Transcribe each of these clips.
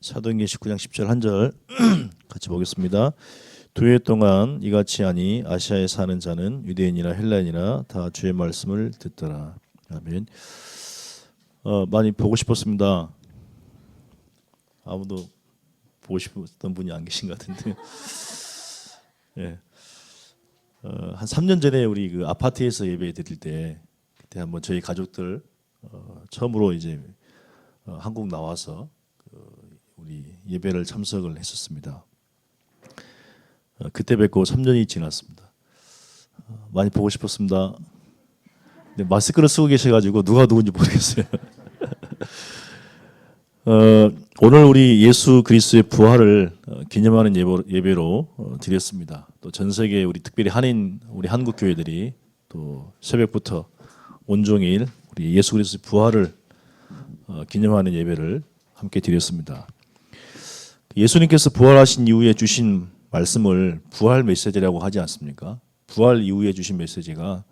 사도행전 19장 10절 한 절 같이 보겠습니다. 두 해 동안 이같이 하니 아시아에 사는 자는 유대인이나 헬라인이나 다 주의 말씀을 듣더라. 아멘. 많이 보고 싶었습니다. 아무도 보고 싶었던 분이 안 계신 것 같은데. 예. 한 3년 전에 우리 그 아파트에서 예배 드릴 때 그때 한번 저희 가족들 처음으로 이제 한국 나와서 우리 예배를 참석을 했었습니다. 그때 뵙고 3년이 지났습니다. 많이 보고 싶었습니다. 근데 마스크를 쓰고 계셔가지고 누가 누군지 모르겠어요. 오늘 우리 예수 그리스도의 부활을 기념하는 예배로 드렸습니다. 또 전 세계 우리 특별히 우리 한국 교회들이 또 새벽부터 온종일 우리 예수 그리스도의 부활을 기념하는 예배를 함께 드렸습니다. 예수님께서 부활하신 이후에 주신 말씀을 부활 메시지라고 하지 않습니까? 부활 이후에 주신 메시지가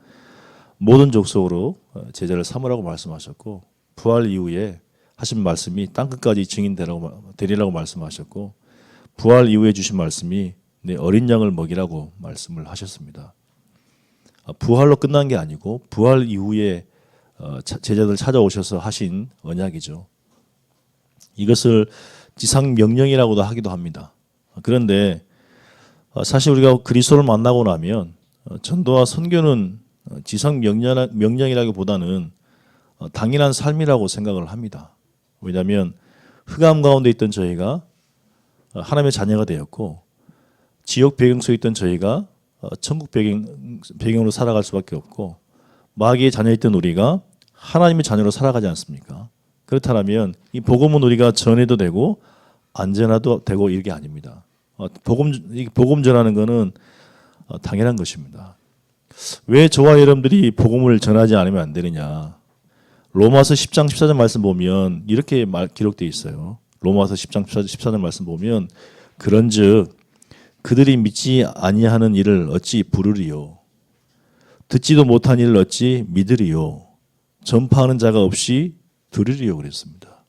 모든 족속으로 제자를 삼으라고 말씀하셨고, 부활 이후에 하신 말씀이 땅끝까지 증인되리라고 말씀하셨고, 부활 이후에 주신 말씀이 내 어린 양을 먹이라고 말씀을 하셨습니다. 부활로 끝난 게 아니고 부활 이후에 제자들 찾아오셔서 하신 언약이죠. 이것을 지상 명령이라고도 하기도 합니다. 그런데 사실 우리가 그리스도를 만나고 나면 전도와 선교는 지상 명령이라기보다는 당연한 삶이라고 생각을 합니다. 왜냐하면 흑암 가운데 있던 저희가 하나님의 자녀가 되었고, 지옥 배경 속에 있던 저희가 천국 배경으로 살아갈 수밖에 없고, 마귀의 자녀였던 우리가 하나님의 자녀로 살아가지 않습니까? 그렇다면 이 복음은 우리가 전해도 되고 안 전해도 되고 이게 아닙니다. 복음 전하는 것은 당연한 것입니다. 왜 저와 여러분들이 복음을 전하지 않으면 안 되느냐? 로마서 10장 14절 말씀 보면 이렇게 기록되어 있어요. 로마서 10장 14절 말씀 보면 그런즉 그들이 믿지 아니하는 일을 어찌 부르리요? 듣지도 못한 일을 어찌 믿으리요? 전파하는 자가 없이 들으리요 그랬습니다.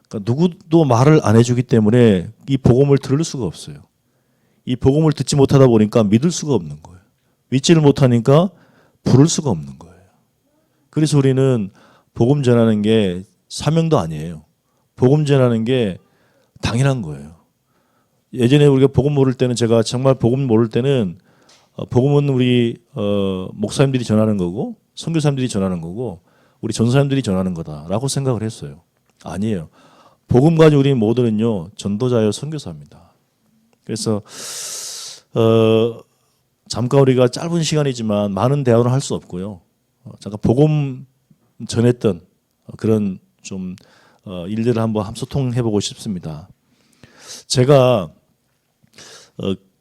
그러니까 누구도 말을 안 해주기 때문에 이 복음을 들을 수가 없어요. 이 복음을 듣지 못하다 보니까 믿을 수가 없는 거예요. 믿지를 못하니까 부를 수가 없는 거예요. 그래서 우리는 복음 전하는 게 사명도 아니에요. 복음 전하는 게 당연한 거예요. 예전에 우리가 복음 모를 때는, 제가 정말 복음 모를 때는 복음은 우리 목사님들이 전하는 거고 선교사님들이 전하는 거고 우리 전사님들이 전하는 거다라고 생각을 했어요. 아니에요. 복음 가지고 우리 모두는요 전도자여 선교사입니다. 그래서 잠깐 우리가 짧은 시간이지만 많은 대화를 할 수 없고요. 잠깐 복음 전했던 그런 좀 일들을 한번 소통해보고 싶습니다. 제가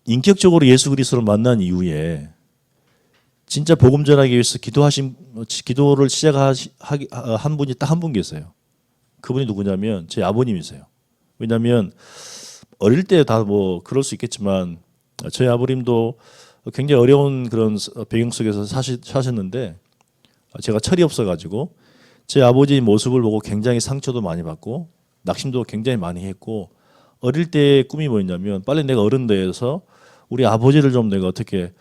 인격적으로 예수 그리스도를 만난 이후에 진짜 복음 전하기 위해서 기도를 시작한 분이 딱 한 분 계세요. 그분이 누구냐면 제 아버님이세요. 왜냐하면 어릴 때 다 뭐 그럴 수 있겠지만 저희 아버님도 굉장히 어려운 그런 배경 속에서 사셨는데 제가 철이 없어가지고 제 아버지 모습을 보고 굉장히 상처도 많이 받고 낙심도 굉장히 많이 했고, 어릴 때 꿈이 뭐였냐면 빨리 내가 어른 돼서 우리 아버지를 좀 내가 어떻게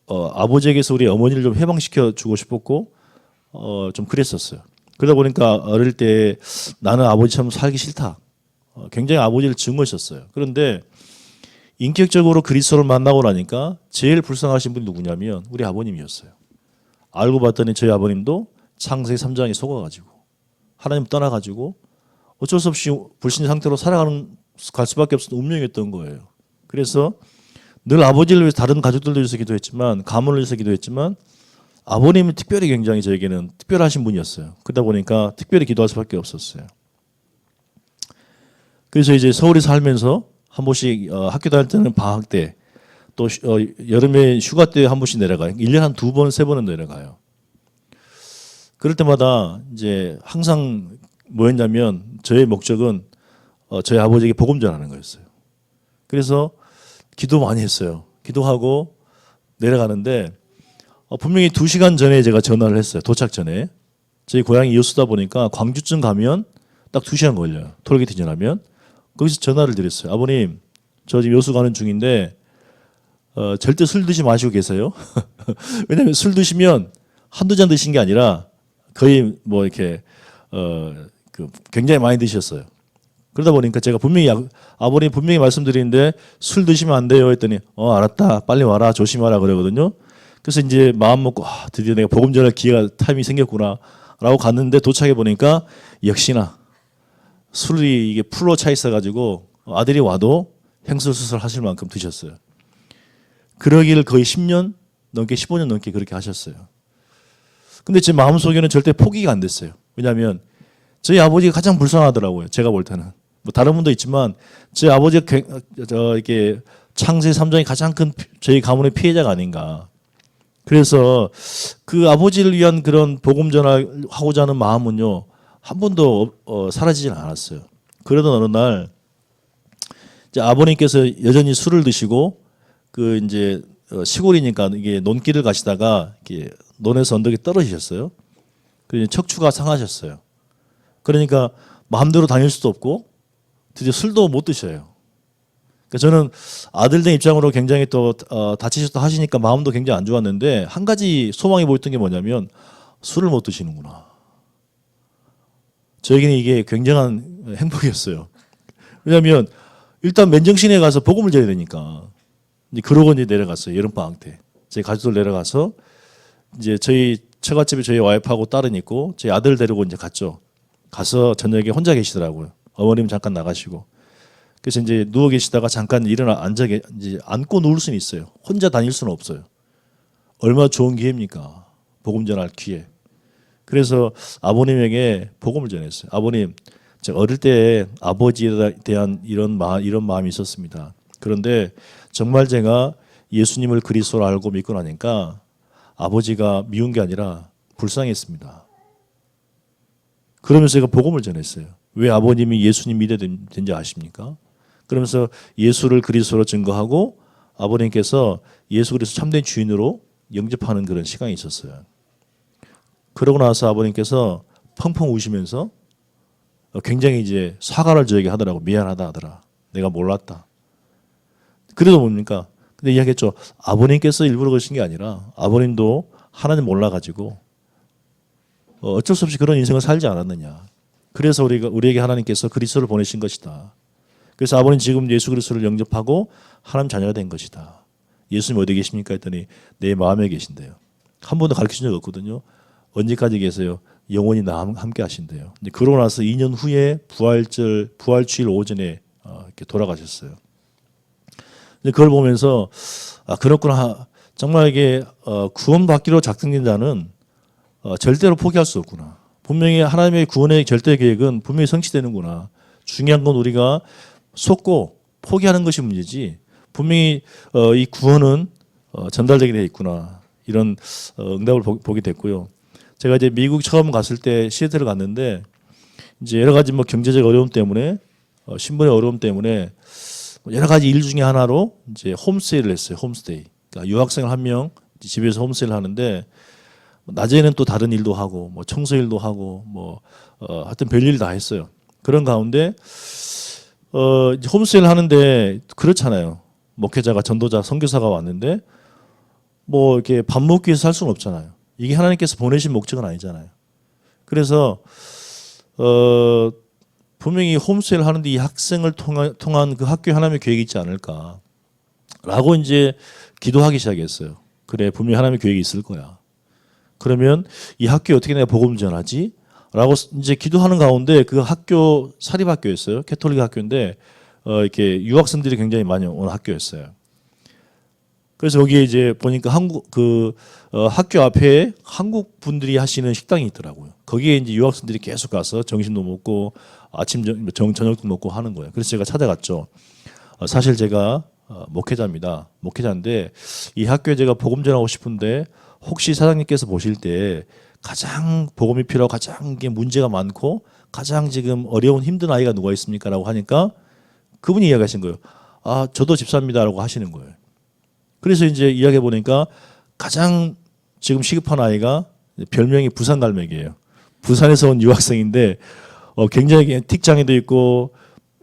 아버지에게서 우리 어머니를 좀 해방시켜 주고 싶었고 좀 그랬었어요. 그러다 보니까 어릴 때 나는 아버지처럼 살기 싫다. 굉장히 아버지를 증오했었어요. 그런데 인격적으로 그리스도를 만나고 나니까 제일 불쌍하신 분이 누구냐면 우리 아버님이었어요. 알고 봤더니 저희 아버님도 창세기 3장에 속아가지고 하나님 떠나가지고 어쩔 수 없이 불신 상태로 갈 수밖에 없었던 운명이었던 거예요. 그래서 늘 아버지를 위해서 다른 가족들을 위해서 기도했지만, 가문을 위해서 기도했지만 아버님은 특별히 굉장히 저에게는 특별하신 분이었어요. 그러다 보니까 특별히 기도할 수밖에 없었어요. 그래서 이제 서울에 살면서 한 번씩 학교 다닐 때는 방학 때, 또 여름에 휴가 때 한 번씩 내려가요. 1년에 한 2번, 3번은 내려가요. 그럴 때마다 이제 항상 뭐였냐면 저의 목적은 저희 아버지에게 복음 전하는 거였어요. 그래서 기도 많이 했어요. 기도하고 내려가는데 분명히 2시간 전에 제가 전화를 했어요. 도착 전에. 저희 고향이 여수다 보니까 광주쯤 가면 딱 2시간 걸려요. 톨게이트 지나면. 거기서 전화를 드렸어요. 아버님, 저 지금 여수 가는 중인데 절대 술 드지 마시고 계세요. 왜냐하면 술 드시면 한두 잔 드신 게 아니라 거의 뭐 이렇게 굉장히 많이 드셨어요. 그러다 보니까 제가 분명히 아버님 분명히 말씀드리는데 술 드시면 안 돼요 했더니 알았다, 빨리 와라, 조심하라 그러거든요. 그래서 이제 마음 먹고 드디어 내가 복음 전할 기회가 타임이 생겼구나라고 갔는데 도착해 보니까 역시나 술이 이게 풀로 차 있어가지고 아들이 와도 횡설수설 하실 만큼 드셨어요. 그러기를 거의 10년 넘게 15년 넘게 그렇게 하셨어요. 근데 제 마음속에는 절대 포기가 안 됐어요. 왜냐하면 저희 아버지가 가장 불쌍하더라고요. 제가 볼 때는. 뭐 다른 분도 있지만 제 아버지가 이렇게 창세 3장이 가장 큰 저희 가문의 피해자가 아닌가. 그래서 그 아버지를 위한 그런 복음 전하고자 하는 마음은요 한 번도 사라지진 않았어요. 그러던 어느 날 이제 아버님께서 여전히 술을 드시고 그 이제 시골이니까 이게 논길을 가시다가 이렇게 논에서 언덕에 떨어지셨어요. 그래서 척추가 상하셨어요. 그러니까 마음대로 다닐 수도 없고 드디어 술도 못 드셔요. 그러니까 저는 아들 된 입장으로 굉장히 또 다치셨다 하시니까 마음도 굉장히 안 좋았는데 한 가지 소망이 보였던 게 뭐냐면 술을 못 드시는구나. 저에게는 이게 굉장한 행복이었어요. 왜냐하면 일단 맨정신에 가서 복음을 전해야 되니까. 이제 그러고 이제 내려갔어요. 여름방학 때. 제 가족들 내려가서 이제 저희 처갓집에 저희 와이프하고 딸은 있고 저희 아들 데리고 이제 갔죠. 가서 저녁에 혼자 계시더라고요. 어머님 잠깐 나가시고. 그래서 이제 누워 계시다가 잠깐 일어나 이제 앉고 누울 수는 있어요. 혼자 다닐 수는 없어요. 얼마나 좋은 기회입니까? 복음 전할 기회. 그래서 아버님에게 복음을 전했어요. 아버님, 제가 어릴 때 아버지에 대한 이런 마음이 있었습니다. 그런데 정말 제가 예수님을 그리스도로 알고 믿고 나니까 아버지가 미운 게 아니라 불쌍했습니다. 그러면서 제가 복음을 전했어요. 왜 아버님이 예수님 믿어야 된지 아십니까? 그러면서 예수를 그리스도로 증거하고 아버님께서 예수 그리스도 참된 주인으로 영접하는 그런 시간이 있었어요. 그러고 나서 아버님께서 펑펑 우시면서 굉장히 이제 사과를 저에게 하더라고. 미안하다 하더라. 내가 몰랐다. 그래도 뭡니까? 근데 이야기했죠. 아버님께서 일부러 그러신 게 아니라 아버님도 하나님 몰라가지고 어쩔 수 없이 그런 인생을 살지 않았느냐. 그래서 우리에게 하나님께서 그리스도를 보내신 것이다. 그래서 아버님 지금 예수 그리스도를 영접하고 하나님 자녀가 된 것이다. 예수님 어디 계십니까? 했더니 내 마음에 계신대요. 한 번도 가르친 적 없거든요. 언제까지 계세요? 영원히 나와 함께 하신대요. 그러고 나서 2년 후에 부활주일 오전에 이렇게 돌아가셨어요. 그걸 보면서 그렇구나. 정말 이게 구원받기로 작정된 자는 절대로 포기할 수 없구나. 분명히 하나님의 구원의 절대 계획은 분명히 성취되는구나. 중요한 건 우리가 속고 포기하는 것이 문제지. 분명히 이 구원은 전달되게 되어 있구나. 이런 응답을 보게 됐고요. 제가 이제 미국 처음 갔을 때 시애틀을 갔는데 이제 여러 가지 뭐 경제적 어려움 때문에 신분의 어려움 때문에 여러 가지 일 중에 하나로 이제 홈스테이를 했어요. 홈스테이. 그러니까 유학생을 한 명 집에서 홈스테이를 하는데 낮에는 또 다른 일도 하고 뭐 청소 일도 하고 뭐 하여튼 별일 다 했어요. 그런 가운데 이제 홈스테이를 하는데 그렇잖아요. 목회자가 전도자 선교사가 왔는데 뭐 이렇게 밥 먹기 위해서 살 수는 없잖아요. 이게 하나님께서 보내신 목적은 아니잖아요. 그래서 분명히 홈스테이를 하는데 이 학생을 통한 그 학교에 하나님의 계획이 있지 않을까라고 이제 기도하기 시작했어요. 그래, 분명히 하나님의 계획이 있을 거야. 그러면 이 학교에 어떻게 내가 복음을 전하지? 라고 이제 기도하는 가운데 그 학교 사립학교였어요. 캐톨릭 학교인데 이렇게 유학생들이 굉장히 많이 오는 학교였어요. 그래서 여기에 이제 보니까 학교 앞에 한국 분들이 하시는 식당이 있더라고요. 거기에 이제 유학생들이 계속 가서 점심도 먹고 아침 저녁도 먹고 하는 거예요. 그래서 제가 찾아갔죠. 사실 제가 목회자입니다. 목회자인데 이 학교에 제가 복음 전하고 싶은데 혹시 사장님께서 보실 때 가장 복음이 필요하고 가장 이게 문제가 많고 가장 지금 어려운 힘든 아이가 누가 있습니까? 라고 하니까 그분이 이야기하신 거예요. 저도 집사입니다라고 하시는 거예요. 그래서 이제 이야기해 보니까 가장 지금 시급한 아이가 별명이 부산갈매기예요. 부산에서 온 유학생인데 굉장히 틱장애도 있고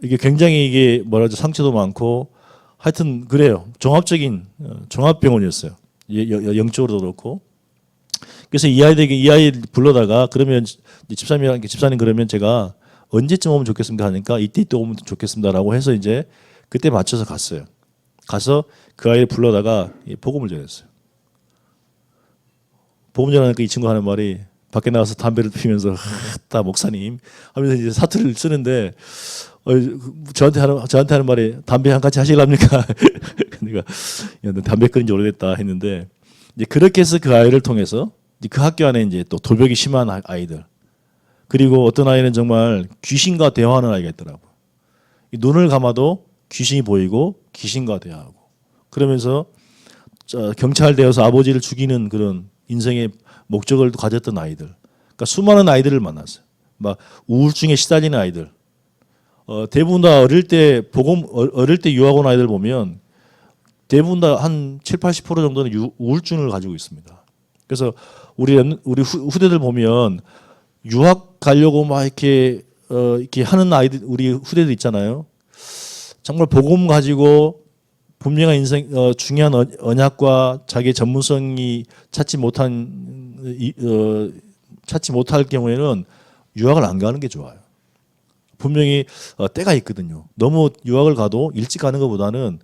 이게 굉장히 이게 뭐라죠 상처도 많고 하여튼 그래요. 종합적인 종합병원이었어요. 영적으로도 그렇고. 그래서 이 아이 불러다가 그러면 집사님 그러면 제가 언제쯤 오면 좋겠습니까 하니까 이때 오면 좋겠습니다라고 해서 이제 그때 맞춰서 갔어요. 가서 그 아이를 불러다가 복음을 전했어요. 복음 전하니까 이 친구 하는 말이 밖에 나가서 담배를 피면서 다 목사님 하면서 이제 사투리를 쓰는데 저한테 하는 말이 담배 한 같이 하시랍니까? 내가 담배 끊은 지 오래됐다 했는데 이제 그렇게 해서 그 아이를 통해서 그 학교 안에 이제 또 돌벽이 심한 아이들 그리고 어떤 아이는 정말 귀신과 대화하는 아이가 있더라고. 눈을 감아도 귀신이 보이고 귀신과 대화하고 그러면서 경찰되어서 아버지를 죽이는 그런 인생의 목적을 가졌던 아이들. 그러니까 수많은 아이들을 만났어요. 막 우울증에 시달리는 아이들. 대부분 다 어릴 때 유학 온 아이들 보면 대부분 다 한 7, 80% 정도는 우울증을 가지고 있습니다. 그래서 우리 후대들 보면 유학 가려고 막 이렇게 하는 아이들 우리 후대들 있잖아요. 정말 복음 가지고 분명한 인생 중요한 언약과 자기의 전문성이 찾지 못할 경우에는 유학을 안 가는 게 좋아요. 분명히 때가 있거든요. 너무 유학을 가도 일찍 가는 것보다는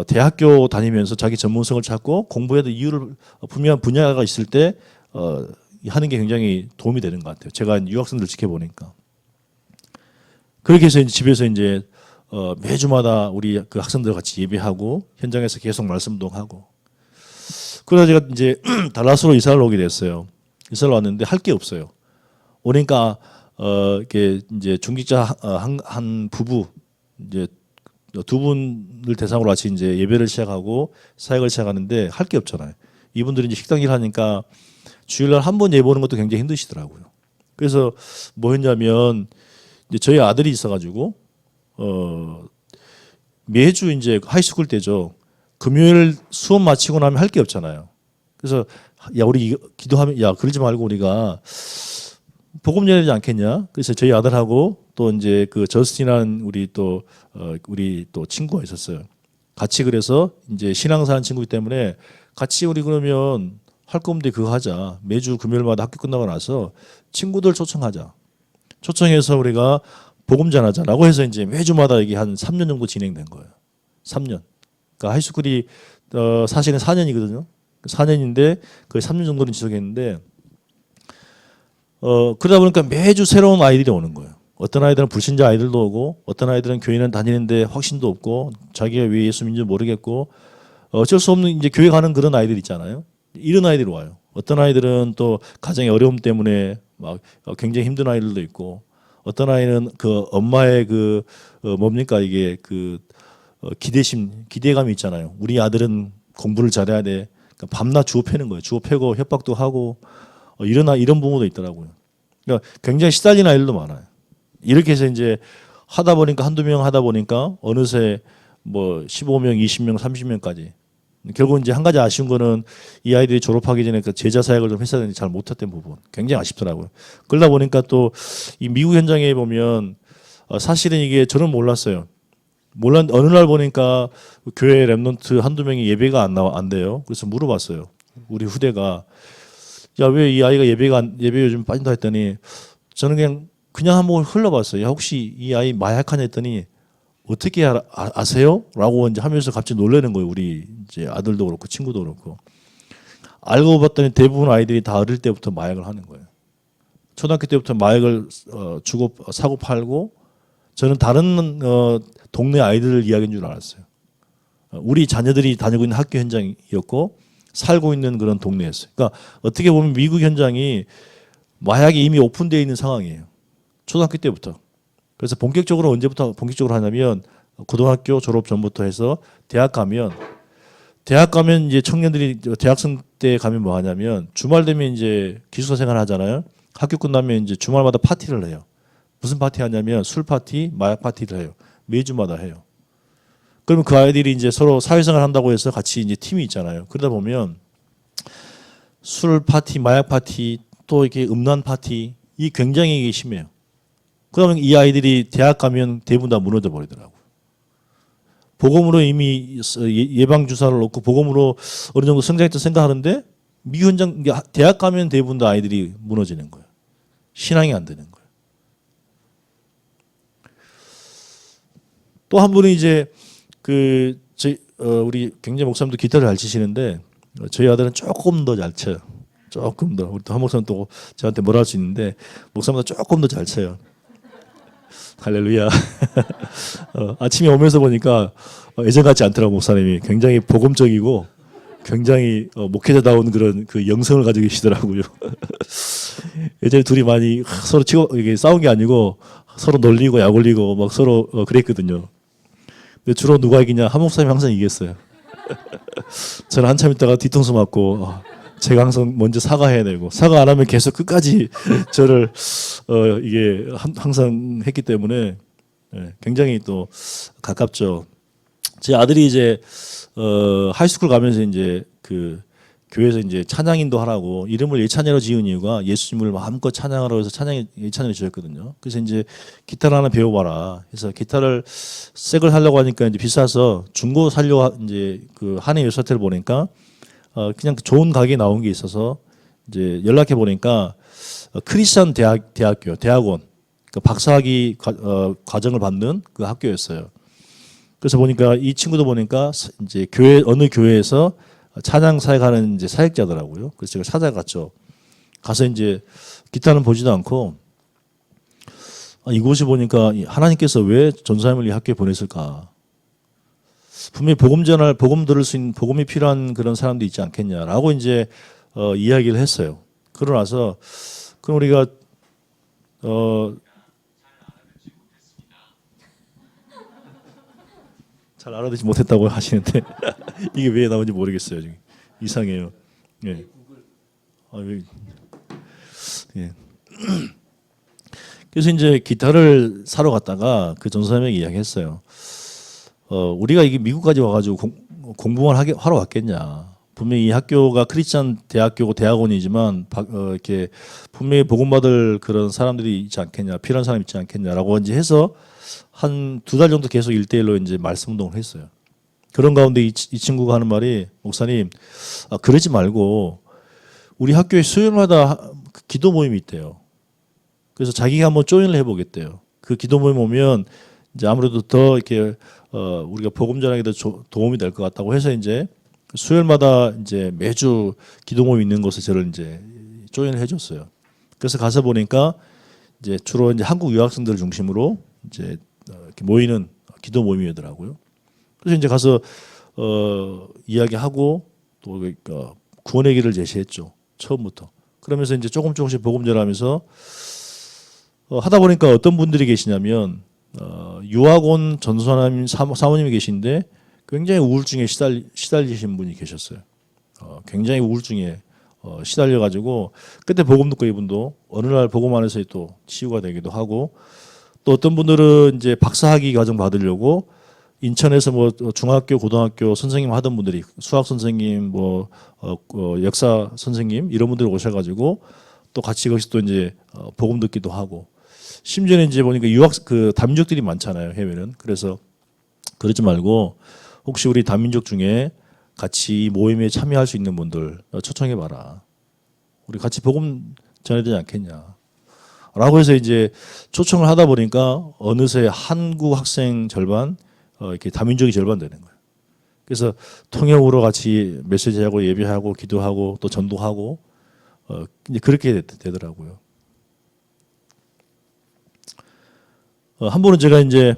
대학교 다니면서 자기 전문성을 찾고 공부해도 이유를 분명한 분야가 있을 때 하는 게 굉장히 도움이 되는 것 같아요. 제가 유학생들 지켜보니까 그렇게 해서 이제 집에서 이제 매주마다 우리 그 학생들 같이 예배하고 현장에서 계속 말씀도 하고 그러다 제가 이제 달라스로 이사를 오게 됐어요. 이사를 왔는데 할 게 없어요. 오니까 이렇게 이제 중직자 한 부부 이제 두 분을 대상으로 같이 이제 예배를 시작하고 사역을 시작하는데 할 게 없잖아요. 이분들이 이제 식당 일하니까 주일날 한 번 예배 보는 것도 굉장히 힘드시더라고요. 그래서 뭐 했냐면 이제 저희 아들이 있어가지고 매주 이제 하이스쿨 때죠. 금요일 수업 마치고 나면 할 게 없잖아요. 그래서 야 우리 기도하면 야 그러지 말고 우리가 복음 전해야 되지 않겠냐? 그래서 저희 아들하고 또 이제 그 저스틴이라는 우리 또 친구가 있었어요. 같이 그래서 이제 신앙사는 친구이기 때문에 같이 우리 그러면 할 거 없는데 그거 하자. 매주 금요일마다 학교 끝나고 나서 친구들 초청하자. 초청해서 우리가 복음 전하자라고 해서 이제 매주마다 이게 한 3년 정도 진행된 거예요. 3년. 그러니까 하이스쿨이 사실은 4년이거든요. 4년인데 거의 3년 정도는 지속했는데 그러다 보니까 매주 새로운 아이들이 오는 거예요. 어떤 아이들은 불신자 아이들도 오고 어떤 아이들은 교회는 다니는데 확신도 없고 자기가 왜 예수 믿는지 모르겠고 어쩔 수 없는 이제 교회 가는 그런 아이들 있잖아요. 이런 아이들이 와요. 어떤 아이들은 또 가정의 어려움 때문에 막 굉장히 힘든 아이들도 있고 어떤 아이는 그 엄마의 그 뭡니까 이게 그 기대감이 있잖아요. 우리 아들은 공부를 잘해야 돼. 그러니까 밤낮 주워 패는 거예요. 주워 패고 협박도 하고 이런 부모도 있더라고요. 그러니까 굉장히 시달리는 아이들도 많아요. 이렇게 해서 이제 하다 보니까 한두 명 하다 보니까 어느새 뭐 15명, 20명, 30명까지. 결국 이제 한 가지 아쉬운 거는 이 아이들이 졸업하기 전에 그 제자 사역을 좀 했어야 되는데 잘 못했던 부분. 굉장히 아쉽더라고요. 그러다 보니까 또 이 미국 현장에 보면 사실은 이게 저는 몰랐어요. 어느 날 보니까 교회 랩런트 한두 명이 예배가 안 돼요. 그래서 물어봤어요. 우리 후대가 야, 왜 이 아이가 예배 요즘 빠진다 했더니 저는 그냥 한번 흘러봤어요. 야, 혹시 이 아이 마약하냐 했더니 어떻게 아세요? 라고 이제 하면서 갑자기 놀라는 거예요. 우리 이제 아들도 그렇고 친구도 그렇고. 알고 봤더니 대부분 아이들이 다 어릴 때부터 마약을 하는 거예요. 초등학교 때부터 마약을 주고 사고 팔고 저는 다른 동네 아이들 이야기인 줄 알았어요. 우리 자녀들이 다니고 있는 학교 현장이었고 살고 있는 그런 동네였어요. 그러니까 어떻게 보면 미국 현장이 마약이 이미 오픈되어 있는 상황이에요. 초등학교 때부터. 그래서 본격적으로 언제부터 본격적으로 하냐면 고등학교 졸업 전부터 해서 대학 가면 이제 청년들이 대학생 때 가면 뭐 하냐면 주말 되면 이제 기숙사 생활 하잖아요. 학교 끝나면 이제 주말마다 파티를 해요. 무슨 파티 하냐면 술 파티, 마약 파티를 해요. 매주마다 해요. 그러면 그 아이들이 이제 서로 사회생활 한다고 해서 같이 이제 팀이 있잖아요. 그러다 보면 술 파티, 마약 파티, 또 이렇게 음란 파티 이 굉장히 심해요. 그러면 이 아이들이 대학 가면 대부분 다 무너져 버리더라고요. 복음으로 이미 예방 주사를 놓고 복음으로 어느 정도 성장했다 생각하는데 미현장 대학 가면 대부분 다 아이들이 무너지는 거예요. 신앙이 안 되는 거예요. 또 한 분은 이제 우리 굉장히 목사님도 기타를 잘 치시는데 저희 아들은 조금 더 잘 쳐요. 조금 더. 우리 또 한 목사님 또 저한테 뭐라 할 수 있는데 목사님보다 조금 더 잘 쳐요. 할렐루야. 아침에 오면서 보니까 예전 같지 않더라고 목사님이. 굉장히 복음적이고 굉장히 목회자다운 그런 그 영성을 가지고 계시더라고요. 예전에 둘이 많이 서로 이게 싸운 게 아니고 서로 놀리고 약 올리고 막 서로 그랬거든요. 근데 주로 누가 이기냐? 한 목사님이 항상 이겼어요. 저는 한참 있다가 뒤통수 맞고 제가 항상 먼저 사과해야 되고 사과 안 하면 계속 끝까지 저를 이게 항상 했기 때문에 굉장히 또 가깝죠. 제 아들이 이제 하이스쿨 가면서 이제 그 교회에서 이제 찬양인도 하라고 이름을 예찬이로 지은 이유가 예수님을 마음껏 찬양하라고 해서 예찬이를 지었거든요. 그래서 이제 기타를 하나 배워봐라. 그래서 기타를 새 걸 하려고 하니까 이제 비싸서 중고 살려고 이제 그 한해 요사태를 보니까 그냥 좋은 가게에 나온 게 있어서 이제 연락해 보니까 크리스천 대학원 그 박사학위 과정을 받는 그 학교였어요. 그래서 보니까 이 친구도 보니까 이제 어느 교회에서 찬양 사역하는 이제 사역자더라고요. 그래서 제가 찾아갔죠. 가서 이제 기타는 보지도 않고 이곳이 보니까 하나님께서 왜 전사님을 이 학교에 보냈을까? 분명히 복음 들을 수 있는 복음이 필요한 그런 사람도 있지 않겠냐라고 이제 이야기를 했어요. 그러고 나서 그럼 우리가 잘 알아듣지 못했다고 하시는데 이게 왜 나온지 모르겠어요. 지금 이상해요. 예. 예. 그래서 이제 기타를 사러 갔다가 그 전사님에게 이야기했어요. 우리가 이게 미국까지 와가지고 공부만 하러 왔겠냐. 분명히 이 학교가 크리스천 대학교고 대학원이지만 이렇게 분명히 복음받을 그런 사람들이 있지 않겠냐, 필요한 사람이 있지 않겠냐라고 이제 해서 한 2달 정도 계속 1대1로 이제 말씀 운동을 했어요. 그런 가운데 이 친구가 하는 말이 목사님, 그러지 말고 우리 학교에 수요일마다 기도 모임이 있대요. 그래서 자기가 한번 조인을 해보겠대요. 그 기도 모임 오면 이제 아무래도 더 이렇게 우리가 복음 전하기도 도움이 될 것 같다고 해서 이제 수요일마다 이제 매주 기도 모임 있는 곳에 저를 이제 조인을 해줬어요. 그래서 가서 보니까 이제 주로 이제 한국 유학생들 중심으로 이제 이렇게 모이는 기도 모임이더라고요. 그래서 이제 가서 이야기하고 또 구원의 길을 제시했죠. 처음부터. 그러면서 이제 조금씩 복음 전하면서 하다 보니까 어떤 분들이 계시냐면 유학원 전도사님 사모님이 계신데 굉장히 우울증에 시달리신 분이 계셨어요. 굉장히 우울증에 시달려가지고 그때 복음 듣고 이분도 어느 날 복음 안에서 또 치유가 되기도 하고 또 어떤 분들은 이제 박사학위 과정 받으려고 인천에서 뭐 중학교, 고등학교 선생님 하던 분들이 수학 선생님, 역사 선생님 이런 분들 오셔가지고 또 같이 거기서 또 이제 복음 듣기도 하고 심지어는 이제 보니까 다민족들이 많잖아요 해외는. 그래서 그러지 말고 혹시 우리 다민족 중에 같이 모임에 참여할 수 있는 분들 초청해봐라. 우리 같이 복음 전해야 되지 않겠냐. 라고 해서 이제 초청을 하다 보니까 어느새 한국 학생 절반, 이렇게 다민족이 절반 되는 거예요. 그래서 통역으로 같이 메시지하고 예배하고 기도하고 또 전도하고 이제 그렇게 되더라고요. 한 번은 제가 이제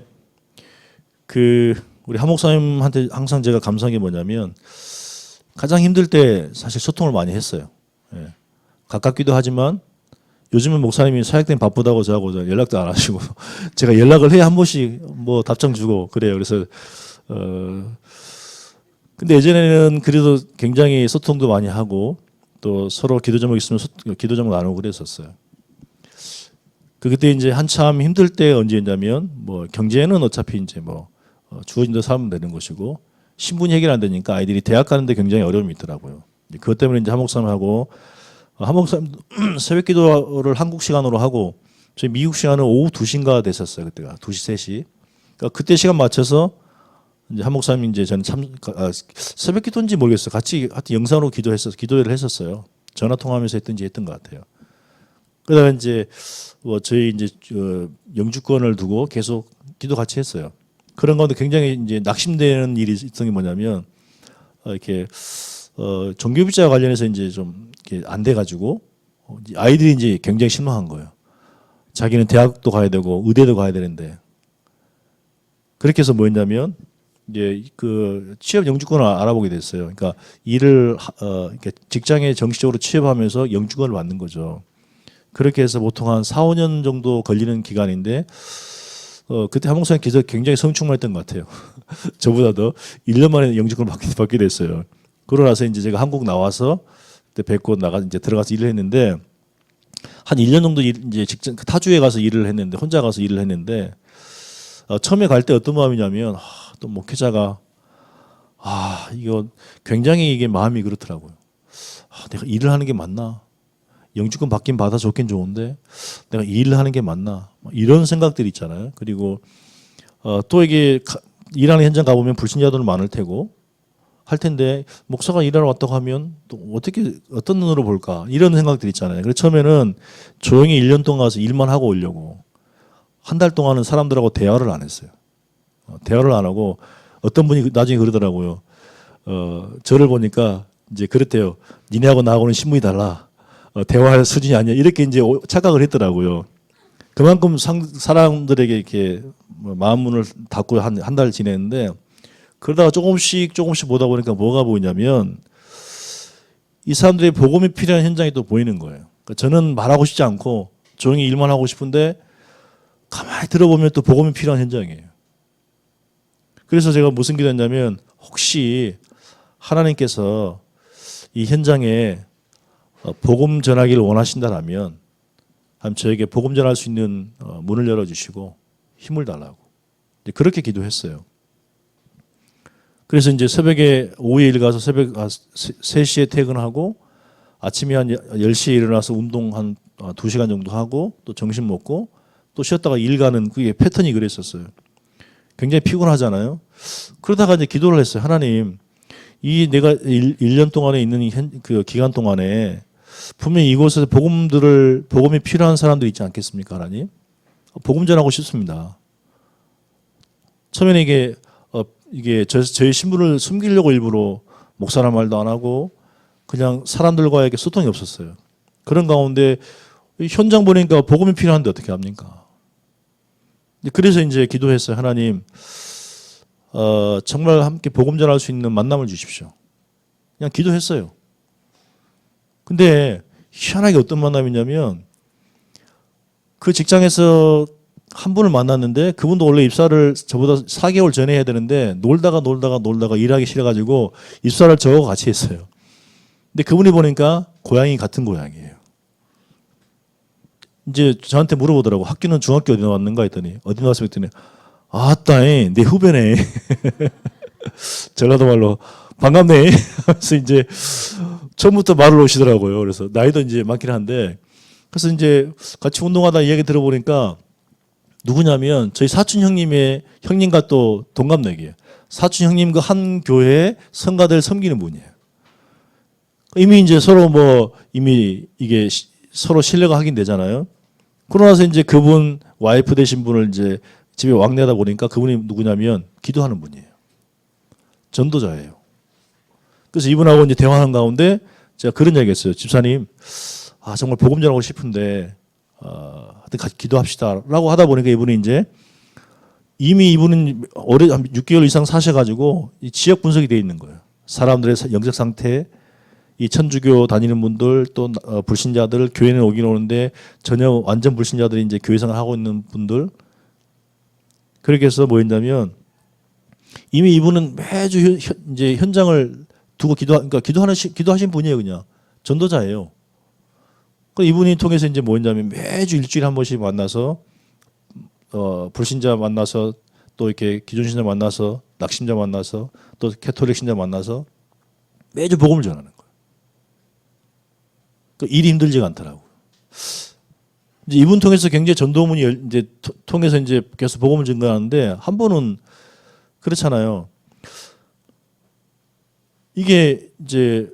우리 한 목사님한테 항상 제가 감사한 게 뭐냐면 가장 힘들 때 사실 소통을 많이 했어요. 예. 가깝기도 하지만 요즘은 목사님이 사역 때문에 바쁘다고 저하고 연락도 안 하시고 제가 연락을 해야 한 번씩 뭐 답장 주고 그래요. 그래서 근데 예전에는 그래도 굉장히 소통도 많이 하고 또 서로 기도 제목 있으면 기도 제목 나누고 그랬었어요. 그때 이제 한참 힘들 때 언제였냐면 뭐 경제는 어차피 이제 주어진 대로 살면 되는 것이고 신분이 해결 안 되니까 아이들이 대학 가는데 굉장히 어려움이 있더라고요. 그것 때문에 이제 한 목사님하고 한 목사님 새벽 기도를 한국 시간으로 하고 저희 미국 시간은 오후 2시인가 됐었어요. 그때가 2시 3시. 그러니까 그때 시간 맞춰서 이제 한 목사님 이제 저는 새벽 기도인지 모르겠어요. 같이 하여튼 영상으로 기도회를 했었어요. 전화 통화하면서 했던 것 같아요. 그러다가 이제 뭐 저희 이제 영주권을 두고 계속 기도 같이 했어요. 그런 가운데 굉장히 이제 낙심되는 일이 있던 게 뭐냐면 이렇게 종교 비자와 관련해서 이제 좀 이렇게 안 돼가지고 아이들이 이제 굉장히 실망한 거예요. 자기는 대학도 가야 되고 의대도 가야 되는데 그렇게 해서 뭐였냐면 이제 그 취업 영주권을 알아보게 됐어요. 그러니까 일을 이렇게 직장에 정식적으로 취업하면서 영주권을 받는 거죠. 그렇게 해서 보통 한 4, 5년 정도 걸리는 기간인데 그때 한 목사님 기도 굉장히 성충만했던 것 같아요. 저보다도 1년 만에 영주권을 받게 됐어요. 그러고 나서 이제 제가 한국 나와서 그때 뵙고 이제 들어가서 일을 했는데 한 1년 정도 이제 직장 타주에 가서 일을 했는데 혼자 가서 일을 했는데 처음에 갈 때 어떤 마음이냐면 또 목회자가 이거 굉장히 이게 마음이 그렇더라고요. 내가 일을 하는 게 맞나? 영주권 받긴 받아 좋긴 좋은데 내가 이 일을 하는 게 맞나? 이런 생각들이 있잖아요. 그리고 또 이게 일하는 현장 가보면 불신자들은 많을 테고 할 텐데 목사가 일하러 왔다고 하면 또 어떤 눈으로 볼까? 이런 생각들이 있잖아요. 그래서 처음에는 조용히 1년 동안 가서 일만 하고 오려고 한 달 동안은 사람들하고 대화를 안 했어요. 대화를 안 하고 어떤 분이 나중에 그러더라고요. 저를 보니까 이제 그랬대요. 니네하고 나하고는 신분이 달라. 대화할 수준이 아니야. 이렇게 이제 착각을 했더라고요. 그만큼 사람들에게 이렇게 마음문을 닫고 한 달 지냈는데 그러다가 조금씩 보다 보니까 뭐가 보이냐면 이 사람들의 복음이 필요한 현장이 또 보이는 거예요. 그러니까 저는 말하고 싶지 않고 조용히 일만 하고 싶은데 가만히 들어보면 또 복음이 필요한 현장이에요. 그래서 제가 무슨 기도했냐면 혹시 하나님께서 이 현장에 복음 전하기를 원하신다라면 저에게 복음 전할 수 있는 문을 열어주시고 힘을 달라고 그렇게 기도했어요. 그래서 이제 새벽에 오후에 일 가서 새벽 3시에 퇴근하고 아침에 한 10시에 일어나서 운동 한 2시간 정도 하고 또 점심 먹고 또 쉬었다가 일 가는 그게 패턴이 그랬었어요. 굉장히 피곤하잖아요. 그러다가 이제 기도를 했어요. 하나님, 이 내가 1년 동안에 있는 그 기간 동안에 분명히 이곳에서 복음이 필요한 사람들이 있지 않겠습니까, 하나님? 복음 전하고 싶습니다. 처음에는 이게 저의 신분을 숨기려고 일부러 목사란 말도 안 하고 그냥 사람들과의 소통이 없었어요. 그런 가운데 현장 보니까 복음이 필요한데 어떻게 합니까? 그래서 이제 기도했어요. 하나님, 정말 함께 복음 전할 수 있는 만남을 주십시오. 그냥 기도했어요. 근데 희한하게 어떤 만남이냐면 그 직장에서 한 분을 만났는데 그분도 원래 입사를 저보다 4개월 전에 해야 되는데 놀다가 일하기 싫어가지고 입사를 저하고 같이 했어요. 근데 그분이 보니까 고향이 같은 고향이에요. 이제 저한테 물어보더라고. 학교는 중학교 어디 나왔는가 했더니 어디 나왔어 했더니 아따, 내 후배네. 전라도 말로 반갑네. 그래서 이제 처음부터 말을 오시더라고요. 그래서 나이도 이제 많긴 한데 그래서 이제 같이 운동하다 이야기 들어보니까 누구냐면 저희 사촌 형님과 또 동갑내기예요. 사촌 형님 그 한 교회에 성가대를 섬기는 분이에요. 이미 이제 서로 이미 이게 서로 신뢰가 확인되잖아요. 그러고 나서 이제 그분 와이프 되신 분을 이제 집에 왕래하다 보니까 그분이 누구냐면 기도하는 분이에요. 전도자예요. 그래서 이분하고 이제 대화하는 가운데 제가 그런 얘기 했어요. 집사님, 정말 복음 전하고 싶은데, 하여튼 같이 기도합시다라고 하다 보니까 이분이 이제 이미 이분은 한 6개월 이상 사셔가지고 이 지역 분석이 되어 있는 거예요. 사람들의 영적 상태, 이 천주교 다니는 분들 또 불신자들 교회는 오긴 오는데 전혀 완전 불신자들이 이제 교회 생활 하고 있는 분들 그렇게 해서 뭐였냐면 이미 이분은 매주 이제 현장을 두고 그러니까 기도하신 분이에요. 그냥 전도자예요. 그 이분이 통해서 이제 뭐였냐면 매주 일주일에 한 번씩 만나서 불신자 만나서 또 이렇게 기존신자 만나서 낙신자 만나서 또 캐톨릭 신자 만나서 매주 복음을 전하는 거예요. 그 일이 힘들지가 않더라고요. 이제 이분 통해서 굉장히 전도문이 이제 통해서 이제 계속 복음을 증거하는데 한 번은 그렇잖아요. 이게 이제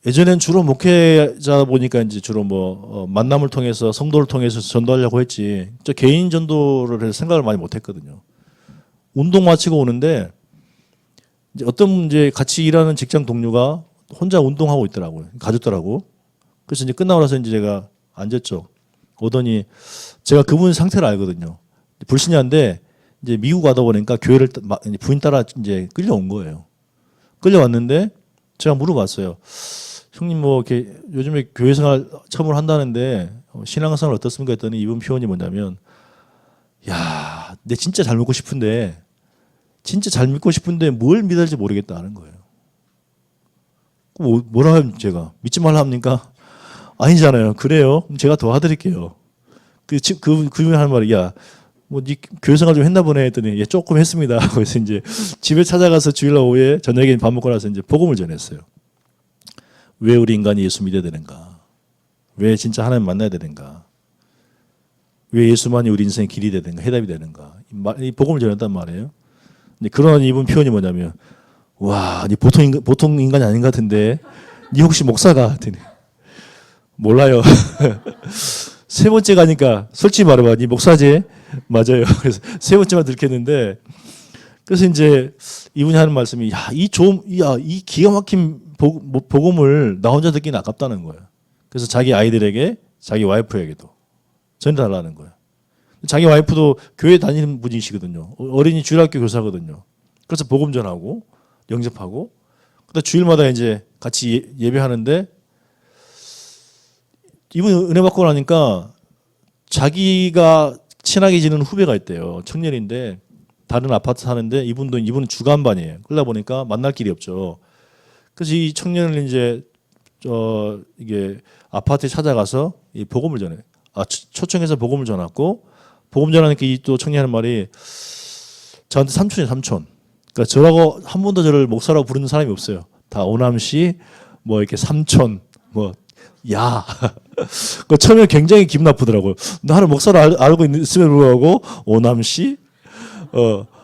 예전엔 주로 목회자 보니까 이제 주로 뭐 만남을 통해서 성도를 통해서 전도하려고 했지. 저 개인 전도를 해서 생각을 많이 못했거든요. 운동 마치고 오는데 이제 어떤 이제 같이 일하는 직장 동료가 혼자 운동하고 있더라고요. 가졌더라고. 그래서 이제 끝나고 나서 이제 제가 앉았죠. 오더니 제가 그분 상태를 알거든요. 불신자인데 이제 미국 가다 보니까 교회를 부인 따라 이제 끌려온 거예요. 끌려왔는데 제가 물어봤어요. 형님 뭐 이렇게 요즘에 교회 생활 처음으로 한다는데 신앙생활 어떻습니까? 했더니 이분 표현이 뭐냐면 야, 내 진짜 잘 믿고 싶은데 뭘 믿어야 할지 모르겠다는 거예요. 뭐라 하면 제가 믿지 말라 합니까? 아니잖아요. 그래요. 제가 도와드릴게요. 그분이 하는 말이 야, 뭐 네 교회 생활 좀 했나 보네 했더니 예, 조금 했습니다. 그래서 이제 집에 찾아가서 주일 오후에 저녁에 밥 먹고 나서 이제 복음을 전했어요. 왜 우리 인간이 예수 믿어야 되는가? 왜 진짜 하나님 만나야 되는가? 왜 예수만이 우리 인생의 길이 되는가? 해답이 되는가? 이 복음을 전했단 말이에요. 근데 그런 이분 표현이 뭐냐면 와, 니 보통 인간이 아닌 것 같은데 니 혹시 목사가? 했더니 몰라요. 세 번째 가니까 솔직히 말해봐, 니 목사지? 맞아요. 그래서 세 번째만 들켰는데 그래서 이제 이분이 하는 말씀이 이 기가 막힌 복음을 나 혼자 듣기는 아깝다는 거예요. 그래서 자기 아이들에게 자기 와이프에게도 전달하라는 거예요. 자기 와이프도 교회 다니는 분이시거든요. 어린이 주일학교 교사거든요. 그래서 복음 전하고 영접하고 그다음 주일마다 이제 같이 예배하는데 이분이 은혜 받고 나니까 자기가 친하게 지내는 후배가 있대요. 청년인데 다른 아파트 사는데 이분은 주간반이에요. 그러다 보니까 만날 길이 없죠. 그래서 이 청년을 이제 이게 아파트에 찾아가서 이 복음을 전해. 초청해서 복음을 전했고 복음 전하니까 이 또 청년이 하는 말이 저한테 삼촌이에요, 삼촌. 그러니까 저라고 한 번도 저를 목사라고 부르는 사람이 없어요. 다 오남 씨, 뭐 이렇게 삼촌, 뭐 야. 그 처음에 굉장히 기분 나쁘더라고요. 나는 목사를 알고 있음에도 불구하고 오남 씨,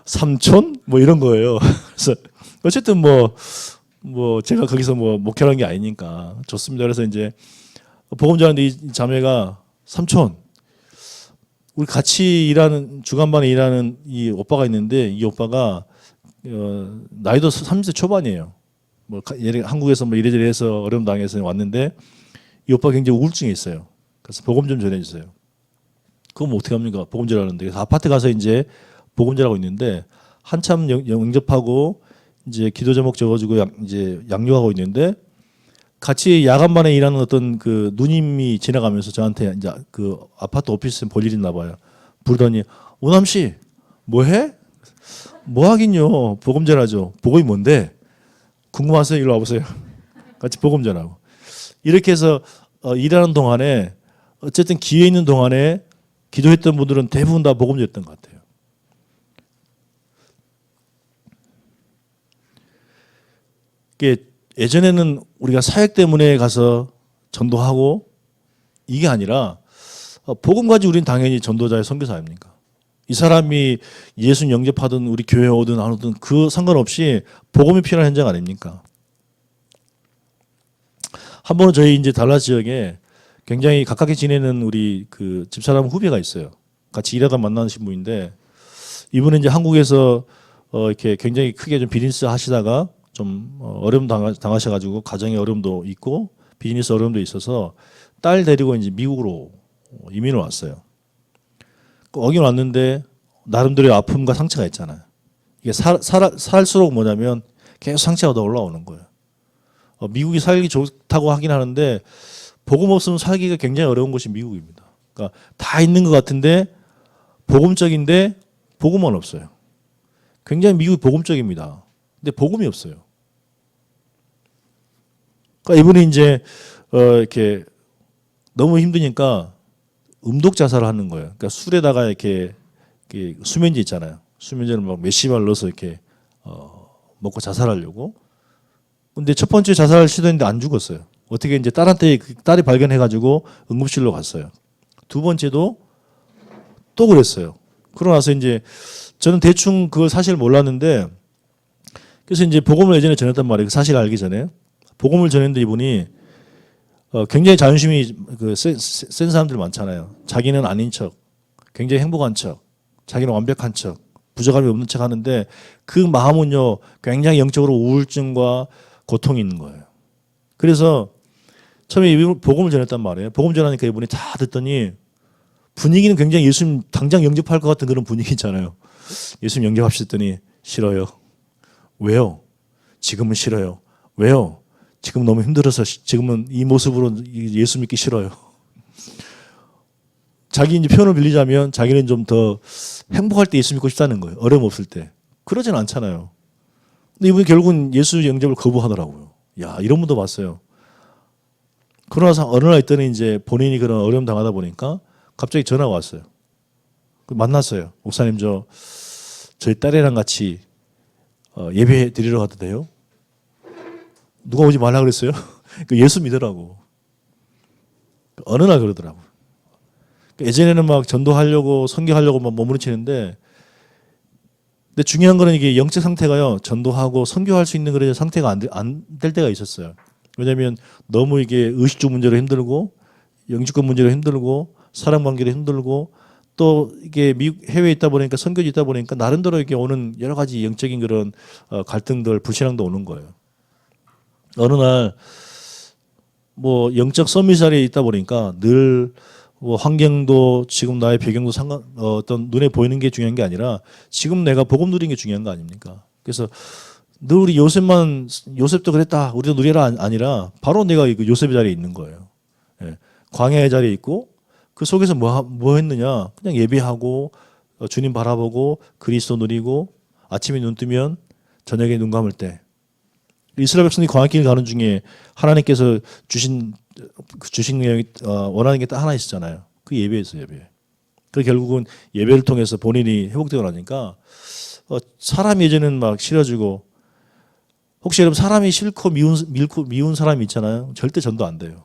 삼촌, 뭐 이런 거예요. 그래서 어쨌든 뭐 제가 거기서 뭐 목회하는 게 아니니까 좋습니다. 그래서 이제 복음 전하는데 이 자매가 삼촌, 우리 같이 일하는 주간반에 일하는 이 오빠가 있는데 이 오빠가 나이도 30대 초반이에요. 뭐 한국에서 뭐 이래저래 해서 어려움 당해서 왔는데 이 오빠 굉장히 우울증이 있어요. 그래서 복음 좀 전해주세요. 그럼 어떻게 합니까? 복음 전하는데 그래서 아파트 가서 이제 복음 전하고 있는데 한참 영접하고 이제 기도 제목 적어주고 이제 양육하고 있는데 같이 야간반에 일하는 어떤 그 누님이 지나가면서 저한테 이제 그 아파트 오피스에 볼 일 있나 봐요. 부르더니 오남 씨 뭐해? 뭐 하긴요. 복음 전하죠. 복음이 뭔데? 궁금하세요? 일로 와보세요. 같이 복음 전하고 이렇게 해서 일하는 동안에 어쨌든 기회 있는 동안에 기도했던 분들은 대부분 다 복음 전했던 것 같아요. 예전에는 우리가 사역 때문에 가서 전도하고 이게 아니라 복음 가지고 우리는 당연히 전도자의 선교사 아닙니까? 이 사람이 예수 영접하든 우리 교회 오든 안 오든 그 상관없이 복음이 필요한 현장 아닙니까? 한 번은 저희 이제 달라 지역에 굉장히 가깝게 지내는 우리 그 집사람 후배가 있어요. 같이 일하다 만나신 분인데 이분은 이제 한국에서 이렇게 굉장히 크게 좀 비즈니스 하시다가 좀 어려움 당하셔가지고 가정의 어려움도 있고 비즈니스 어려움도 있어서 딸 데리고 이제 미국으로 이민을 왔어요. 거기 왔는데 나름대로의 아픔과 상처가 있잖아요. 이게 살수록 뭐냐면 계속 상처가 더 올라오는 거예요. 미국이 살기 좋다고 하긴 하는데 복음 없으면 살기가 굉장히 어려운 곳이 미국입니다. 그러니까 다 있는 것 같은데 복음적인데 복음은 없어요. 굉장히 미국이 복음적입니다. 근데 복음이 없어요. 그러니까 이분이 이제 이렇게 너무 힘드니까 음독 자살을 하는 거예요. 그러니까 술에다가 이렇게 수면제 있잖아요. 수면제를 막 몇십 알 넣어서 이렇게 먹고 자살하려고. 근데 첫 번째 자살 시도했는데 안 죽었어요. 어떻게 이제 딸한테 딸이 발견해가지고 응급실로 갔어요. 두 번째도 또 그랬어요. 그러고 나서 이제 저는 대충 그걸 사실 몰랐는데 그래서 이제 복음을 예전에 전했단 말이에요. 그 사실 알기 전에 복음을 전했는데 이분이 굉장히 자존심이 센 사람들 많잖아요. 자기는 아닌 척, 굉장히 행복한 척, 자기는 완벽한 척, 부족함이 없는 척 하는데 그 마음은요 굉장히 영적으로 우울증과 고통이 있는 거예요. 그래서 처음에 이분 복음을 전했단 말이에요. 복음 전하니까 이분이 다 듣더니 분위기는 굉장히 예수님 당장 영접할 것 같은 그런 분위기 있잖아요. 예수님 영접합시더니 싫어요. 왜요? 지금은 싫어요. 왜요? 지금 너무 힘들어서 지금은 이 모습으로 예수 믿기 싫어요. 자기 이제 표현을 빌리자면 자기는 좀 더 행복할 때 예수 믿고 싶다는 거예요. 어려움 없을 때. 그러진 않잖아요. 근데 이분이 결국은 예수 영접을 거부하더라고요. 야, 이런 분도 봤어요. 그러나서 어느 날 있더니 이제 본인이 그런 어려움 당하다 보니까 갑자기 전화가 왔어요. 만났어요. 목사님 저희 딸이랑 같이 예배 드리러 가도 돼요? 누가 오지 말라 그랬어요? 예수 믿으라고. 어느 날 그러더라고요. 예전에는 막 전도하려고 선교하려고 막 몸부림치는데 근데 중요한 거는 이게 영적 상태가요. 전도하고 선교할 수 있는 그런 상태가 안 될 때가 있었어요. 왜냐하면 너무 이게 의식주 문제로 힘들고 영주권 문제로 힘들고 사람 관계로 힘들고 또 이게 미국 해외에 있다 보니까 선교지 있다 보니까 나름대로 이렇게 오는 여러 가지 영적인 그런 갈등들 불신앙도 오는 거예요. 어느 날 뭐 영적 서밋 자리에 있다 보니까 늘 뭐 환경도 지금 나의 배경도 어떤 눈에 보이는 게 중요한 게 아니라 지금 내가 복음 누리는 게 중요한 거 아닙니까? 그래서 늘 우리 요셉도 그랬다 우리도 누리라 아니라 바로 내가 그 요셉의 자리에 있는 거예요. 예. 광야의 자리에 있고 그 속에서 뭐 했느냐 그냥 예배하고 주님 바라보고 그리스도 누리고 아침에 눈 뜨면 저녁에 눈 감을 때 이스라엘 백성이 광야길 가는 중에 하나님께서 주신 내용이 원하는 게 딱 하나 있었잖아요. 그 예배였어요. 예배. 그 결국은 예배를 통해서 본인이 회복되고 나니까 사람이 예전에는 막 싫어지고 혹시 여러분 사람이 싫고 미운 사람이 있잖아요. 절대 전도 안 돼요.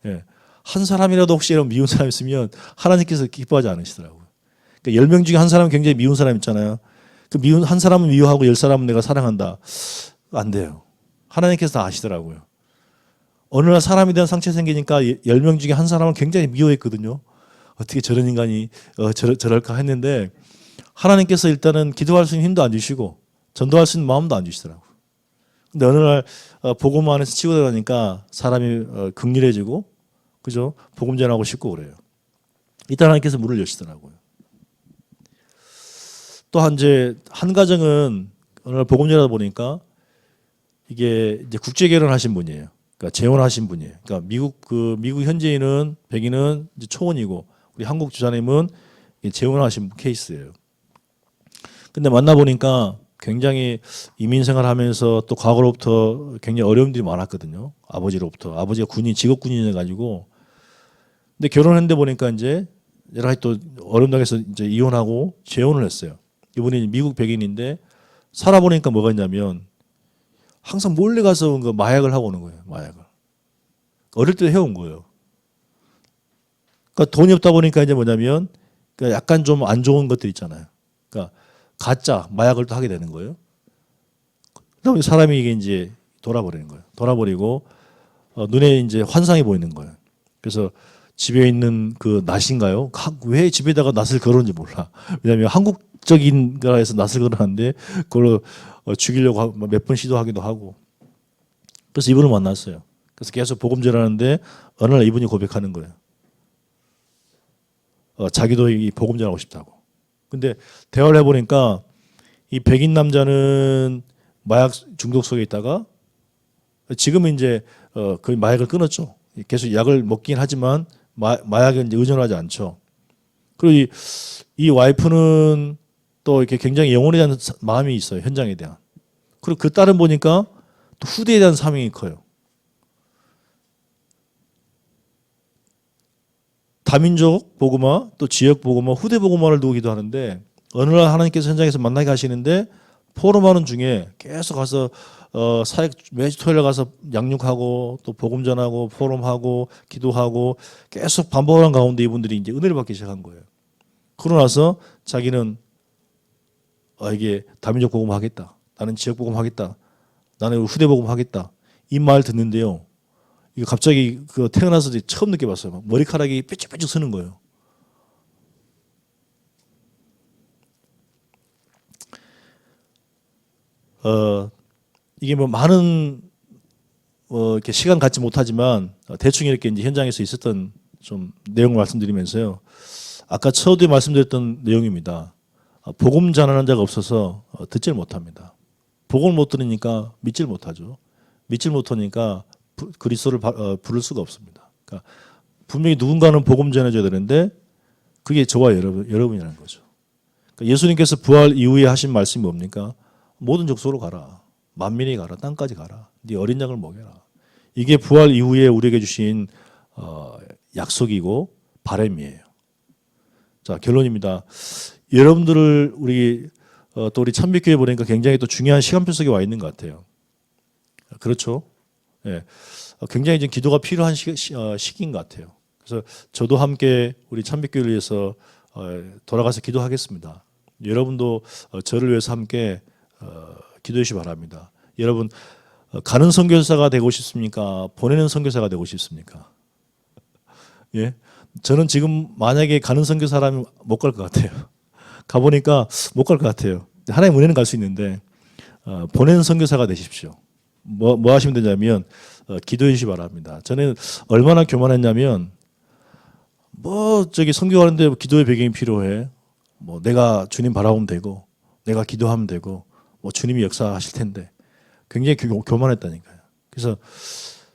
예. 한 사람이라도 혹시 여러분 미운 사람 있으면 하나님께서 기뻐하지 않으시더라고요. 그러니까 10명 중에 한 사람은 굉장히 미운 사람 있잖아요. 그 미운 한 사람은 미워하고 10사람은 내가 사랑한다. 안 돼요. 하나님께서 다 아시더라고요. 어느 날 사람에 대한 상처 생기니까 10명 중에 한 사람은 굉장히 미워했거든요. 어떻게 저런 인간이 저럴까 했는데 하나님께서 일단은 기도할 수 있는 힘도 안 주시고 전도할 수 있는 마음도 안 주시더라고요. 근데 어느 날 복음 안에서 치고 들어가니까 사람이 극렬해지고 그죠? 복음 전하고 싶고 그래요. 이때 하나님께서 문을 여시더라고요. 또 한 가정은 어느 날 복음 전하다 보니까 이게 이제 국제 결혼하신 분이에요. 그러니까 재혼하신 분이에요. 그러니까 미국 현지인은 백인은 이제 초혼이고 우리 한국 주사님은 재혼하신 케이스예요. 근데 만나 보니까 굉장히 이민 생활하면서 또 과거로부터 굉장히 어려움들이 많았거든요. 아버지가 직업 군인해 가지고 근데 결혼했는데 보니까 이제 여러 가지 또 어려움 당해서 이제 이혼하고 재혼을 했어요. 이분이 미국 백인인데 살아보니까 뭐가 있냐면 항상 몰래 가서 마약을 하고 오는 거예요. 마약을. 어릴 때 해온 거예요. 그러니까 돈이 없다 보니까 이제 뭐냐면 그러니까 약간 좀 안 좋은 것들 있잖아요. 그러니까 가짜 마약을 또 하게 되는 거예요. 그다음에 사람이 이게 이제 돌아버리는 거예요. 돌아버리고 눈에 이제 환상이 보이는 거예요. 그래서 집에 있는 그 낫인가요? 왜 집에다가 낫을 걸었는지 몰라. 왜냐하면 한국적인 거라서 낫을 걸었는데 그걸 죽이려고 몇 번 시도하기도 하고. 그래서 이분을 만났어요. 그래서 계속 복음 전하는데 어느 날 이분이 고백하는 거예요. 자기도 이 복음 전하고 싶다고. 근데 대화를 해보니까 이 백인 남자는 마약 중독 속에 있다가 지금은 이제 그 마약을 끊었죠. 계속 약을 먹긴 하지만 마약에 이제 의존하지 않죠. 그리고 이 와이프는 또 이렇게 굉장히 영혼에 대한 마음이 있어요. 현장에 대한. 그리고 그 딸은 보니까 또 후대에 대한 사명이 커요. 다민족 복음화 또 지역 복음화 후대 복음화를 두고 기도하는데 어느 날 하나님께서 현장에서 만나게 하시는데 포럼하는 중에 계속 가서 사역 매주 토요일 가서 양육하고 또 복음 전하고 포럼하고 기도하고 계속 반복하는 가운데 이분들이 이제 은혜를 받기 시작한 거예요. 그러고 나서 자기는 이게 다민족 복음 하겠다. 나는 지역 복음 하겠다. 나는 후대 복음 하겠다. 이 말 듣는데요. 이거 갑자기 그 태어나서 처음 느껴봤어요. 막 머리카락이 삐쭉삐쭉 서는 거예요. 이게 뭐 많은 이렇게 시간 갖지 못하지만 대충 이렇게 이제 현장에서 있었던 좀 내용을 말씀드리면서요. 아까 처음에 말씀드렸던 내용입니다. 복음 전하는 자가 없어서 듣질 못합니다. 복음을 못 들으니까 믿질 못하죠. 믿질 못하니까 그리스도를 부를 수가 없습니다. 그러니까 분명히 누군가는 복음 전해줘야 되는데 그게 저와 여러분이라는 거죠. 그러니까 예수님께서 부활 이후에 하신 말씀이 뭡니까? 모든 족속으로 가라. 만민이 가라. 땅까지 가라. 네 어린 양을 먹여라. 이게 부활 이후에 우리에게 주신 약속이고 바람이에요. 자, 결론입니다. 여러분들을 또 우리 참빛교회 보니까 굉장히 또 중요한 시간표 속에 와 있는 것 같아요. 그렇죠? 예. 굉장히 좀 기도가 필요한 시기인 것 같아요. 그래서 저도 함께 우리 참빛교회를 위해서 돌아가서 기도하겠습니다. 여러분도 저를 위해서 함께 기도해 주시기 바랍니다. 여러분 가는 선교사가 되고 싶습니까? 보내는 선교사가 되고 싶습니까? 예, 저는 지금 만약에 가는 선교사라면 못 갈 것 같아요. 가보니까 못 갈 것 같아요. 하나님 은혜는 갈 수 있는데 보내는 선교사가 되십시오. 뭐 하시면 되냐면 기도해 주시기 바랍니다. 저는 얼마나 교만했냐면 선교 가는데 기도의 배경이 필요해. 내가 주님 바라보면 되고 내가 기도하면 되고 주님이 역사하실 텐데 굉장히 교만했다니까요. 그래서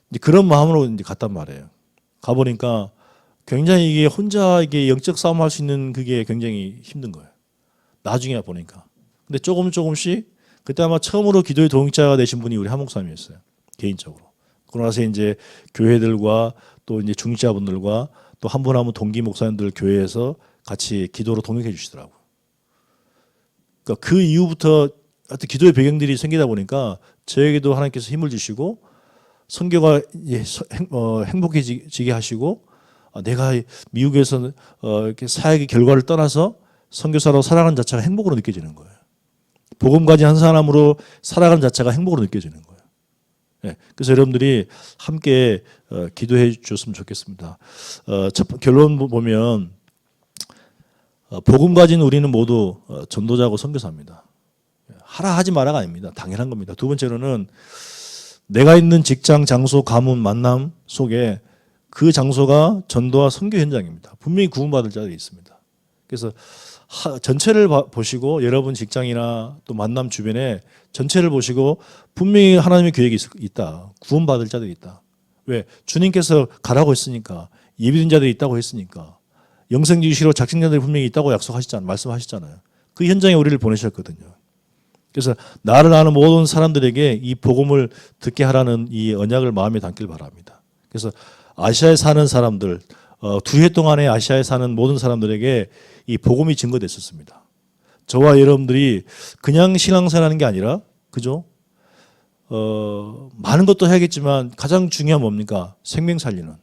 이제 그런 마음으로 이제 갔단 말이에요. 가보니까 굉장히 이게 혼자 이게 영적 싸움할 수 있는 그게 굉장히 힘든 거예요. 나중에 보니까. 근데 조금씩 그때 아마 처음으로 기도의 동역자가 되신 분이 우리 한 목사님이었어요. 개인적으로. 그러고 나서 이제 교회들과 또 이제 중직자분들과 또 한 분 한 분 동기 목사님들 교회에서 같이 기도로 동역해 주시더라고요. 그러니까 그 이후부터 하여튼 기도의 배경들이 생기다 보니까 저에게도 하나님께서 힘을 주시고 선교가 행복해지게 하시고 내가 미국에서 이렇게 사역의 결과를 떠나서 선교사로 살아가는 자체가 행복으로 느껴지는 거예요. 복음 가진 한 사람으로 살아가는 자체가 행복으로 느껴지는 거예요. 네, 그래서 여러분들이 함께 기도해 주셨으면 좋겠습니다. 결론 보면 복음 가진 우리는 모두 전도자고 선교사입니다. 하라 하지 마라가 아닙니다. 당연한 겁니다. 두 번째로는 내가 있는 직장, 장소, 가문, 만남 속에 그 장소가 전도와 선교 현장입니다. 분명히 구원받을 자들이 있습니다. 그래서 전체를 보시고 여러분 직장이나 또 만남 주변에 전체를 보시고 분명히 하나님의 계획이 있다. 구원받을 자들이 있다. 왜? 주님께서 가라고 했으니까. 예비된 자들이 있다고 했으니까. 영생지시로 작정자들이 분명히 있다고 말씀하셨잖아요. 그 현장에 우리를 보내셨거든요. 그래서 나를 아는 모든 사람들에게 이 복음을 듣게 하라는 이 언약을 마음에 담길 바랍니다. 그래서 아시아에 사는 사람들, 2해 동안에 아시아에 사는 모든 사람들에게 이 복음이 증거됐었습니다. 저와 여러분들이 그냥 신앙생활하는 게 아니라, 그죠? 많은 것도 해야겠지만 가장 중요한 뭡니까? 생명 살리는.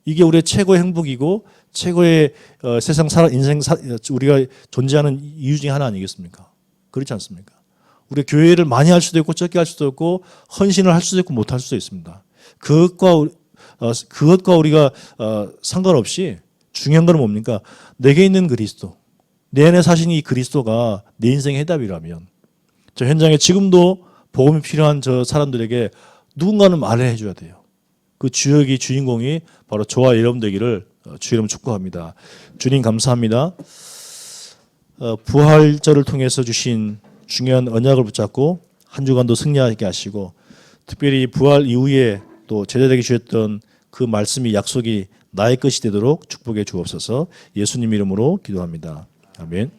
이게 우리의 최고의 행복이고 최고의 우리가 존재하는 이유 중에 하나 아니겠습니까? 그렇지 않습니까? 우리 교회를 많이 할 수도 있고 적게 할 수도 있고 헌신을 할 수도 있고 못 할 수도 있습니다. 그것과 우리가 상관없이 중요한 건 뭡니까? 내게 있는 그리스도, 내 안에 사신 이 그리스도가 내 인생의 해답이라면 저 현장에 지금도 복음이 필요한 저 사람들에게 누군가는 말을 해줘야 돼요. 그 주인공이 바로 저와 여러분 되기를 주 이름 축복합니다. 주님 감사합니다. 부활절을 통해서 주신 중요한 언약을 붙잡고 한 주간도 승리하게 하시고 특별히 부활 이후에 또 제자들에게 주셨던 그 말씀이 약속이 나의 것이 되도록 축복해 주옵소서. 예수님 이름으로 기도합니다. 아멘.